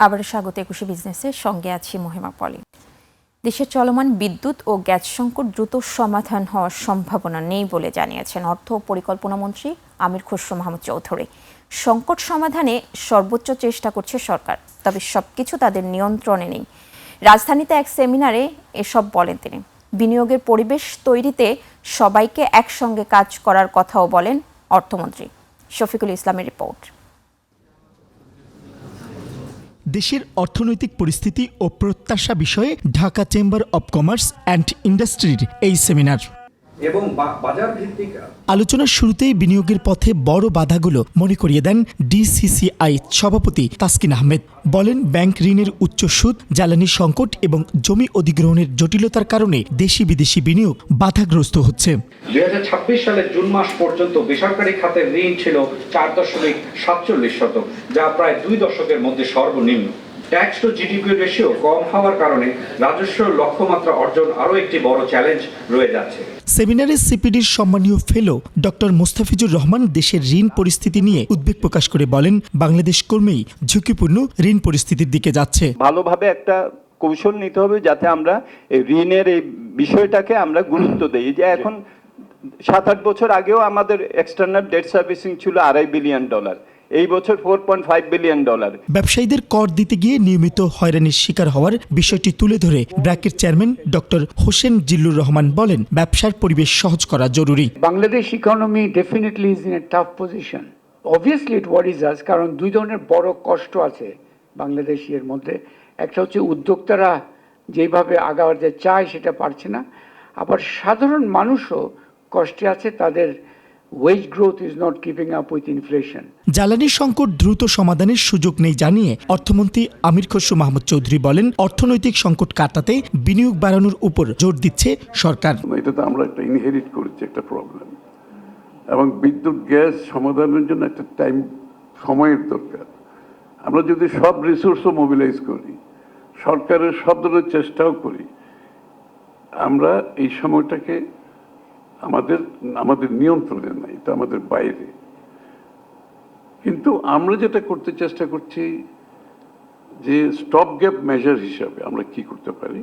আবার স্বাগত ২১ বিজনেসের সঙ্গে আছি মহিমা পলি। দেশের চলমান বিদ্যুৎ ও গ্যাস সংকট দ্রুত সমাধান হওয়ার সম্ভাবনা নেই বলে জানিয়েছেন অর্থ ও পরিকল্পনা মন্ত্রী আমির খসরু মাহমুদ চৌধুরী। সংকট সমাধানে সর্বোচ্চ চেষ্টা করছে সরকার, তবে সবকিছু তাদের নিয়ন্ত্রণে নেই। রাজধানীতে এক সেমিনারে এসব বলেন তিনি। বিনিয়োগের পরিবেশ তৈরিতে সবাইকে একসঙ্গে কাজ করার কথাও বলেন অর্থমন্ত্রী। শফিকুল ইসলামের রিপোর্ট। দেশের অর্থনৈতিক পরিস্থিতি ও প্রত্যাশা বিষয়ে Dhaka chamber of commerce and ইন্ডাস্ট্রির এই সেমিনার। এবং বাজার ভিত্তিক আলোচনার শুরুতেই বিনিয়োগের পথে বড় বাধাগুলো মনে করিয়ে দেন ডিসিসিআই সভাপতি তাসকিন আহমেদ। বলেন, ব্যাংক ঋণের উচ্চ সুদ, জ্বালানি সংকট এবং জমি অধিগ্রহণের জটিলতার কারণে দেশি বিদেশি বিনিয়োগ বাধাগ্রস্ত হচ্ছে। 2026 সালের জুন মাস পর্যন্ত বেসরকারি খাতের ঋণ ছিল 4.47%, যা প্রায় 2 দশকের মধ্যে সর্বনিম্ন। ট্যাক্স টু জিডিপি রেশিও কম হওয়ার কারণে রাজস্ব লক্ষ্যমাত্রা অর্জন আরও একটি বড় চ্যালেঞ্জ রয়ে যাচ্ছে। সেমিনারে সিপিডির সম্মানীয় ফেলো ডক্টর মোস্তাফিজুর রহমান দেশের ঋণ পরিস্থিতি নিয়ে উদ্বেগ প্রকাশ করে বলেন, বাংলাদেশ ক্রমেই ঝুঁকিপূর্ণ ঋণ পরিস্থিতির দিকে যাচ্ছে। ভালোভাবে একটা কৌশল নিতে হবে যাতে আমরা এই ঋণের এই বিষয়টাকে আমরা গুরুত্ব দেই। যে এখন 7-8 বছর আগেও আমাদের এক্সটার্নাল ডেট সার্ভিসিং ছিল $2.5 বিলিয়ন, এই বছর $4.5 বিলিয়ন। ব্যবসায়ীদের কর দিতে গিয়ে নিয়মিত হয়রানির শিকার হওয়ার বিষয়টি তুলে ধরে ব্র্যাকের চেয়ারম্যান ডক্টর হোসেন জিল্লুর রহমান বলেন, ব্যবসার পরিবেশ সহজ করা জরুরি। Bangladesh economy definitely is in a tough position. Obviously it worries us, কারণ দুই ধরনের বড় কষ্ট আছে বাংলাদেশের মধ্যে। একটা হচ্ছে উদ্যোক্তারা যেভাবে আগাতে চায় সেটা পারছে না, আবার সাধারণ মানুষও কষ্টে আছে, তাদের wage growth is not keeping up with inflation. জ্বালানি সংকট দ্রুত সমাধানের সুযোগ নেই জানিয়ে অর্থমন্ত্রী আমির খসরু মাহমুদ চৌধুরী বলেন, অর্থনৈতিক সংকট কাটাতে বিনিয়োগ বাড়ানোর উপর জোর দিচ্ছে সরকার। এটা তো আমরা একটা ইনহেরিট করেছি একটা প্রবলেম, এবং বিদ্যুৎ গ্যাস সমাধানের জন্য একটা সময়ের দরকার। আমরা যদি সব রিসোর্সও মোবিলাইজ করি, সরকারের সব ধরনের চেষ্টাও করি, আমরা এই সময়টাকে আমাদের নিয়ন্ত্রণে নাই, এটা আমাদের বাইরে। কিন্তু আমরা যেটা করতে চেষ্টা করছি যে স্টপ গ্যাপ মেজার হিসাবে আমরা কি করতে পারি,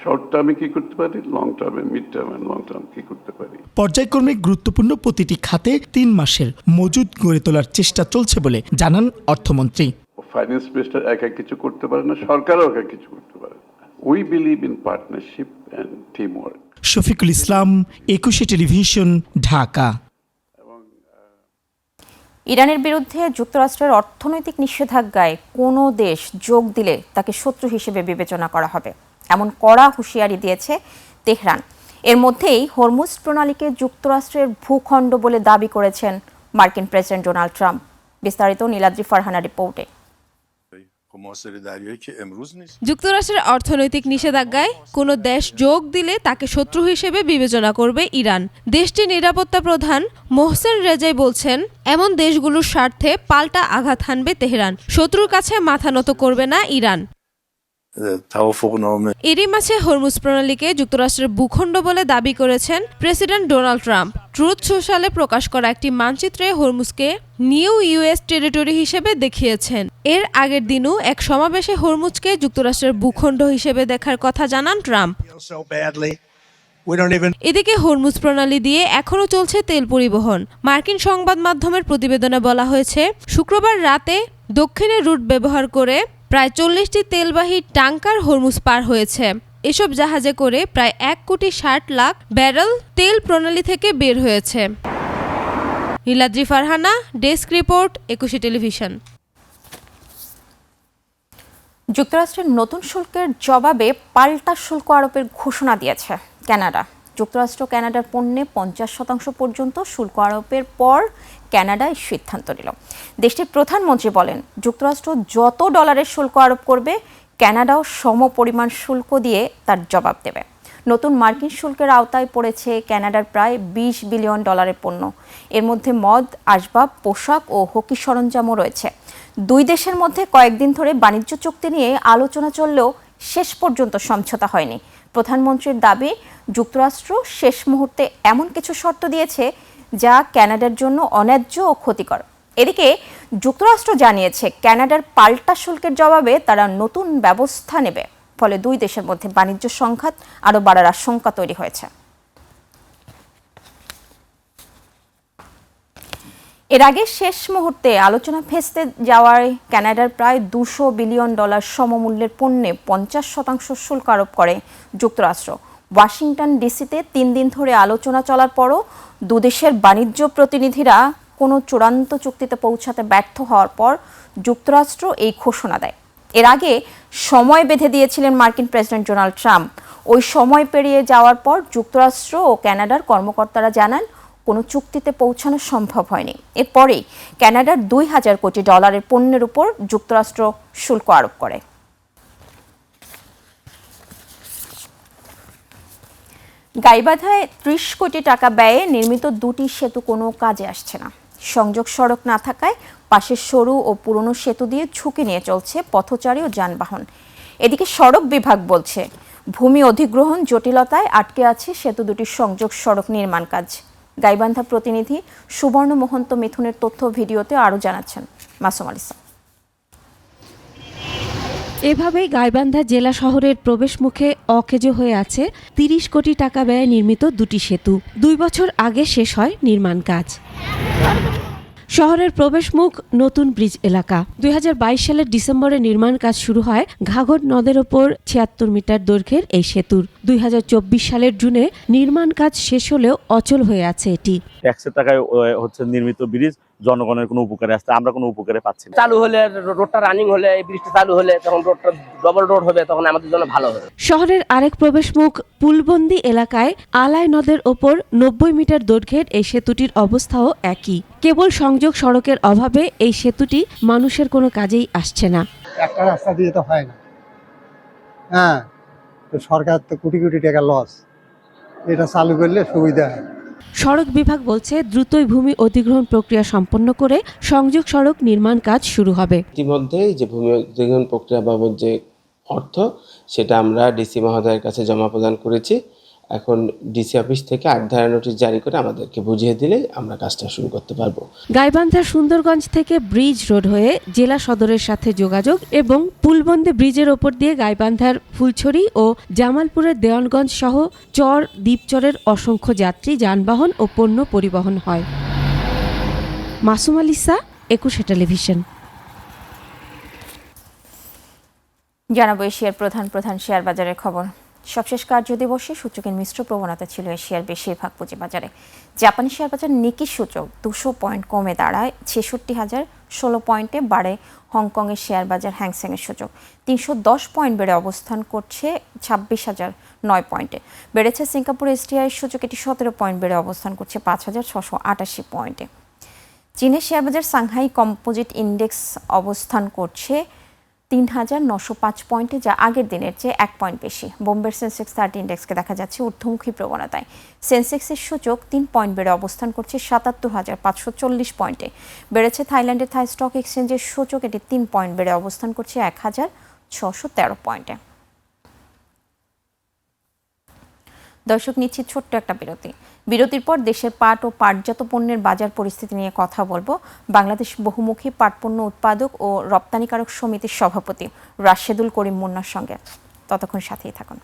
শর্ট টার্মে কি করতে পারি, লং টার্মে, মিড টার্মে, লং টার্ম কি করতে পারি। পর্যায়ক্রমে গুরুত্বপূর্ণ প্রতিটি খাতে 3 মাসের মজুদ গড়ে তোলার চেষ্টা চলছে বলে জানান অর্থমন্ত্রী। ফাইন্যান্স মিনিস্টার একা কিছু করতে পারে না, সরকারও একা কিছু করতে পারে না। We believe in partnership and team work. Shafiqul Islam, 21 television, Dhaka. ইরানের বিরুদ্ধে যুক্তরাষ্ট্রের অর্থনৈতিক নিষেধাজ্ঞায় কোনো দেশ যোগ দিলে তাকে শত্রু হিসেবে বিবেচনা করা হবে, এমন কড়া হুঁশিয়ারি দিয়েছে তেহরান। এর মধ্যেই হরমুজ প্রণালীকে যুক্তরাষ্ট্রের ভূখণ্ড বলে দাবি করেছেন মার্কিন প্রেসিডেন্ট ডোনাল্ড ট্রাম্প। বিস্তারিত নীলাদ্রি ফারহানা রিপোর্টে। যুক্তরাষ্ট্রের অর্থনৈতিক নিষেধাজ্ঞায় কোনো দেশ যোগ দিলে তাকে শত্রু হিসেবে বিবেচনা করবে ইরান। দেশটির নিরাপত্তা প্রধান মোহসেন রেজাই বলছেন, এমন দেশগুলোর স্বার্থে পাল্টা আঘাত হানবে তেহরান, শত্রুর কাছে মাথা নত করবে না ইরান। এরই মাঝে হরমুজ প্রণালীকে যুক্তরাষ্ট্রের ভূখণ্ড বলে দাবি করেছেন প্রেসিডেন্ট ডোনাল্ড ট্রাম্প। ট্রুথ সোশ্যালে প্রকাশ করা একটি মানচিত্রে হরমুজকে নিউ ইউএস টেরিটরি হিসেবে দেখিয়েছেন। এর আগের দিনও এক সমাবেশে হরমুজকে যুক্তরাষ্ট্রের ভূখণ্ড হিসেবে দেখার কথা জানান ট্রাম্প। এদিকে হরমুজ প্রণালী দিয়ে এখনও চলছে তেল পরিবহন। মার্কিন সংবাদ মাধ্যমের প্রতিবেদনে বলা হয়েছে, শুক্রবার রাতে দক্ষিণের রুট ব্যবহার করে প্রায় 40টি তেলবাহী ট্যাঙ্কার হরমুজ পার হয়েছে। এসব জাহাজে করে প্রায় 1,60,00,000 ব্যারেল তেল প্রণালী থেকে বের হয়েছে। Niladri Farhana, desk report, 21 television. যুক্তরাষ্ট্রের নতুন শুল্কের জবাবে পাল্টা শুল্ক আরোপের ঘোষণা দিয়েছে কানাডা। যুক্তরাষ্ট্র কানাডার পণ্যে 50% পর্যন্ত শুল্ক আরোপের পর কানাডা এই সিদ্ধান্ত নিল। দেশটির প্রধানমন্ত্রী বলেন, যুক্তরাষ্ট্র যত ডলারের শুল্ক আরোপ করবে, কানাডাও সম পরিমাণ শুল্ক দিয়ে তার জবাব দেবে। নতুন মার্কিন শুল্কের আওতায় পড়েছে কানাডার প্রায় $20 বিলিয়ন পণ্য। এর মধ্যে মদ, আসবাব, পোশাক ও হকি সরঞ্জামও রয়েছে। দুই দেশের মধ্যে কয়েকদিন ধরে বাণিজ্য চুক্তি নিয়ে আলোচনা চললেও শেষ পর্যন্ত সমঝোতা হয়নি। প্রধানমন্ত্রীর দাবি, যুক্তরাষ্ট্র শেষ মুহূর্তে এমন কিছু শর্ত দিয়েছে যা কানাডার জন্য অন্যায্য ও ক্ষতিকর। এদিকে যুক্তরাষ্ট্র জানিয়েছে কানাডার পাল্টা শুল্কের জবাবে তারা নতুন ব্যবস্থা নেবে, ফলে দুই দেশের মধ্যে বাণিজ্য সংঘাত আরও বাড়ার আশঙ্কা তৈরি হয়েছে। এর আগে শেষ মুহূর্তে আলোচনা ভেস্তে যাওয়ায় কানাডার প্রায় $200 বিলিয়ন সমমূল্যের পণ্যে 50% শুল্ক আরোপ করে যুক্তরাষ্ট্র। ওয়াশিংটন ডিসিতে 3 দিন ধরে আলোচনা চলার পরও দুদেশের বাণিজ্য প্রতিনিধিরা কোনো চূড়ান্ত চুক্তিতে পৌঁছাতে ব্যর্থ হওয়ার পর যুক্তরাষ্ট্র এই ঘোষণা দেয়। এর আগে সময় বেঁধে দিয়েছিলেন মার্কিন প্রেসিডেন্ট ডোনাল্ড ট্রাম্প। ওই সময় পেরিয়ে যাওয়ার পর যুক্তরাষ্ট্র ও কানাডার কর্মকর্তারা জানান কোনো চুক্তিতে পৌঁছানো সম্ভব হয়নি। এরপরেই কানাডার $2000 কোটি পণ্যের উপর যুক্তরাষ্ট্র শুল্ক আরোপ করে। গাইবান্ধায় 30 কোটি টাকা ব্যয়ে নির্মিত 2টি সেতু কোনো কাজে আসছে না। সংযোগ সড়ক না থাকায় পাশের সরু ও পুরনো সেতু দিয়ে ঝুঁকি নিয়ে চলছে পথচারী ও যানবাহন। এদিকে সড়ক বিভাগ বলছে ভূমি অধিগ্রহণ জটিলতায় আটকে আছে সেতু দুটির সংযোগ সড়ক নির্মাণ কাজ। গাইবান্ধা প্রতিনিধি সুবর্ণ মহন্ত মিথুনের তথ্য ভিডিওতে আরও জানাচ্ছেন মাসুম আলিসা। এভাবেই গাইবান্ধা জেলা শহরের প্রবেশ মুখে অকেজো হয়ে আছে 30 কোটি টাকা ব্যয়ে নির্মিত 2টি সেতু। 2 বছর আগে শেষ হয় নির্মাণ কাজ। শহরের প্রবেশমুখ নতুন ব্রিজ এলাকা। 2022 সালের ডিসেম্বরে নির্মাণ কাজ শুরু হয় ঘাঘর নদের ওপর 76 মিটার দৈর্ঘ্যের এই সেতুর। 2024 সালের জুনে নির্মাণ কাজ শেষ হলেও অচল হয়ে আছে এটি। ট্যাক্সের টাকায় হচ্ছে নির্মিত ব্রিজ জনগণের কোনো উপকারে আসছে, আমরা কোনো উপকারে পাচ্ছি না। চালু হলে রোডটা রানিং হলে, এই ব্রিজটা চালু হলে তখন রোডটা ডবল রোড হবে, তখন আমাদের জন্য ভালো হবে। শহরের আরেক প্রবেশমুখ পুলবন্দি এলাকায় আলাই নদের ওপর 90 মিটার দৈর্ঘ্যের এই সেতুটির অবস্থাও একই। কেবল সংযোগ সড়কের অভাবে এই সেতুটি মানুষের কোনো কাজেই আসছে না। একটা রাস্তা দিয়ে তো হয় না, হ্যাঁ, তো সরকার তো কোটি কোটি টাকা লস, এটা চালু করলে সুবিধা হয়। সড়ক বিভাগ বলছে দ্রুতই ভূমি অধিগ্রহণ প্রক্রিয়া সম্পন্ন করে সংযোগ সড়ক নির্মাণ কাজ শুরু হবে। ইতিমধ্যে যে ভূমি অধিগ্রহণ প্রক্রিয়া বাবদ যে অর্থ, সেটা আমরা ডিসি মহোদয়ের কাছে জমা প্রদান করেছি। এখন ডিসি অফিস থেকে 8 ধারা নোটিশ জারি করে আমাদেরকে বুঝিয়ে দিলে আমরা কাজটা শুরু করতে পারবো। গাইবান্ধার সুন্দরগঞ্জ থেকে ব্রিজ রোড হয়ে জেলা সদরের সাথে যোগাযোগ এবং পুলবন্দি ব্রিজের ওপর দিয়ে গাইবান্ধার ফুলছড়ি ও জামালপুরের দেওয়ানগঞ্জ সহ চর দ্বীপচরের অসংখ্য যাত্রী, যানবাহন ও পণ্য পরিবহন হয়। মাসুম আলিসা, 21 টেলিভিশন। জানাবো এশিয়ার প্রধান শেয়ার বাজারের খবর। সবশেষ কার্যদিবসে সূচকের মিশ্র প্রবণতা ছিল এশিয়ার বেশিরভাগ পুঁজিবাজারে। জাপানি শেয়ার বাজার নিকি সূচক 200 পয়েন্ট কমে দাঁড়ায় 66,016 পয়েন্টে। বাড়ে হংকংয়ের শেয়ার বাজার হ্যাংসেংয়ের সূচক 310 পয়েন্ট বেড়ে অবস্থান করছে 26,009 পয়েন্টে। বেড়েছে সিঙ্গাপুর এসটিআই সূচক, এটি 17 পয়েন্ট বেড়ে অবস্থান করছে 5,688 পয়েন্টে। চীনের শেয়ার বাজার সাংহাই কম্পোজিট ইন্ডেক্স অবস্থান করছে 3,905 পয়েন্টে, যা আগের দিনের চেয়ে 1 পয়েন্ট বেশি। বোম্বের সেন্সেক্স 30 ইন্ডেক্সকে দেখা যাচ্ছে ঊর্ধ্বমুখী প্রবণতায়। সেন্সেক্সের সূচক 3 পয়েন্ট বেড়ে অবস্থান করছে 77,540 পয়েন্টে। বেড়েছে থাইল্যান্ডের থাই স্টক এক্সচেঞ্জের সূচক, এটি 3 পয়েন্ট বেড়ে অবস্থান করছে 1,613 পয়েন্টে। দর্শক, নিচ্ছি ছোট্ট একটা বিরতির পর দেশের পাট ও পাটজাত পণ্যের বাজার পরিস্থিতি নিয়ে কথা বলবো বাংলাদেশ বহুমুখী পাট পণ্য উৎপাদক ও রপ্তানিকারক সমিতির সভাপতি রাশেদুল করিম মুন্নার সঙ্গে। ততক্ষণ সাথেই থাকুন।